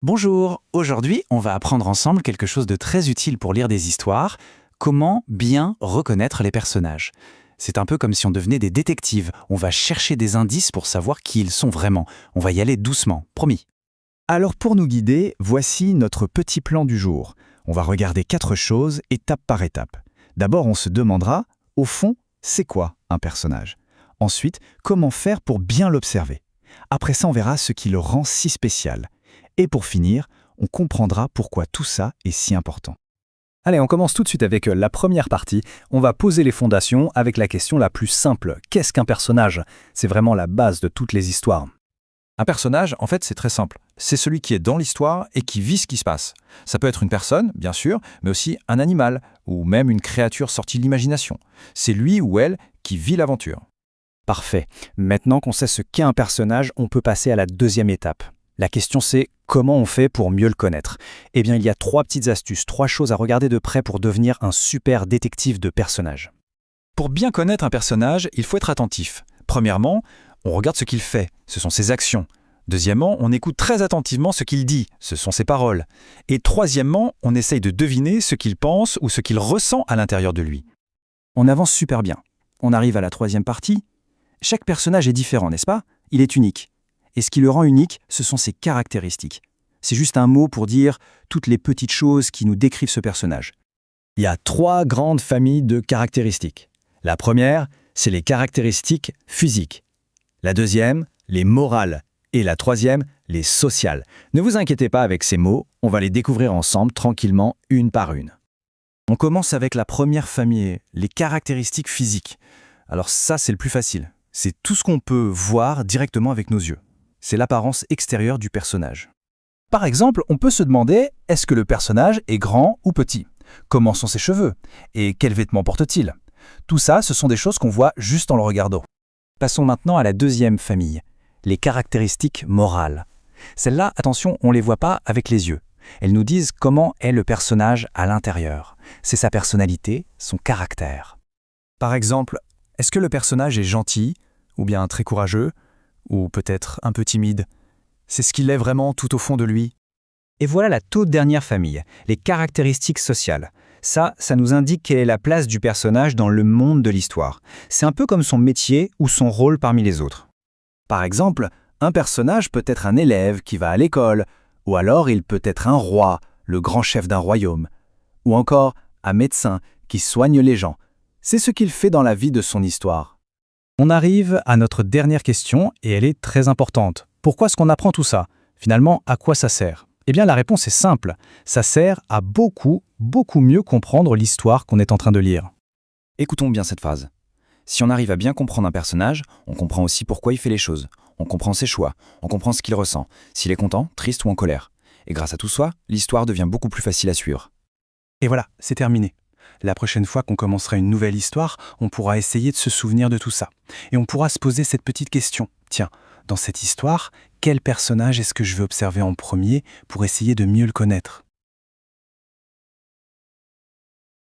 Bonjour, aujourd'hui on va apprendre ensemble quelque chose de très utile pour lire des histoires, comment bien reconnaître les personnages. C'est un peu comme si on devenait des détectives, on va chercher des indices pour savoir qui ils sont vraiment. On va y aller doucement, promis. Alors pour nous guider, voici notre petit plan du jour. On va regarder 4 choses, étape par étape. D'abord, on se demandera, au fond, c'est quoi un personnage? Ensuite, comment faire pour bien l'observer? Après ça, on verra ce qui le rend si spécial. Et pour finir, on comprendra pourquoi tout ça est si important. Allez, on commence tout de suite avec la première partie. On va poser les fondations avec la question la plus simple. Qu'est-ce qu'un personnage? C'est vraiment la base de toutes les histoires. Un personnage, en fait, c'est très simple. C'est celui qui est dans l'histoire et qui vit ce qui se passe. Ça peut être une personne, bien sûr, mais aussi un animal, ou même une créature sortie de l'imagination. C'est lui ou elle qui vit l'aventure. Parfait. Maintenant qu'on sait ce qu'est un personnage, on peut passer à la deuxième étape. La question c'est comment on fait pour mieux le connaître? Eh bien, il y a 3 petites astuces, 3 choses à regarder de près pour devenir un super détective de personnages. Pour bien connaître un personnage, il faut être attentif. Premièrement, on regarde ce qu'il fait, ce sont ses actions. Deuxièmement, on écoute très attentivement ce qu'il dit, ce sont ses paroles. Et troisièmement, on essaye de deviner ce qu'il pense ou ce qu'il ressent à l'intérieur de lui. On avance super bien. On arrive à la 3e partie. Chaque personnage est différent, n'est-ce pas? Il est unique. Et ce qui le rend unique, ce sont ses caractéristiques. C'est juste un mot pour dire toutes les petites choses qui nous décrivent ce personnage. Il y a 3 grandes familles de caractéristiques. La première, c'est les caractéristiques physiques. La deuxième, les morales. Et la troisième, les sociales. Ne vous inquiétez pas avec ces mots, on va les découvrir ensemble tranquillement, une par une. On commence avec la première famille, les caractéristiques physiques. Alors ça, c'est le plus facile. C'est tout ce qu'on peut voir directement avec nos yeux. C'est l'apparence extérieure du personnage. Par exemple, on peut se demander, est-ce que le personnage est grand ou petit? Comment sont ses cheveux? Et quels vêtements porte-t-il? Tout ça, ce sont des choses qu'on voit juste en le regardant. Passons maintenant à la deuxième famille, les caractéristiques morales. Celles-là, attention, on ne les voit pas avec les yeux. Elles nous disent comment est le personnage à l'intérieur. C'est sa personnalité, son caractère. Par exemple, est-ce que le personnage est gentil, ou bien très courageux, ou peut-être un peu timide? C'est ce qu'il est vraiment tout au fond de lui. Et voilà la toute dernière famille, les caractéristiques sociales. Ça nous indique quelle est la place du personnage dans le monde de l'histoire. C'est un peu comme son métier ou son rôle parmi les autres. Par exemple, un personnage peut être un élève qui va à l'école, ou alors il peut être un roi, le grand chef d'un royaume, ou encore un médecin qui soigne les gens. C'est ce qu'il fait dans la vie de son histoire. On arrive à notre dernière question et elle est très importante. Pourquoi est-ce qu'on apprend tout ça? Finalement, à quoi ça sert? Eh bien, la réponse est simple. Ça sert à beaucoup mieux comprendre l'histoire qu'on est en train de lire. Écoutons bien cette phrase. Si on arrive à bien comprendre un personnage, on comprend aussi pourquoi il fait les choses. On comprend ses choix, on comprend ce qu'il ressent, s'il est content, triste ou en colère. Et grâce à tout ça, l'histoire devient beaucoup plus facile à suivre. Et voilà, c'est terminé. La prochaine fois qu'on commencera une nouvelle histoire, on pourra essayer de se souvenir de tout ça. Et on pourra se poser cette petite question. Tiens, dans cette histoire, quel personnage est-ce que je veux observer en premier pour essayer de mieux le connaître?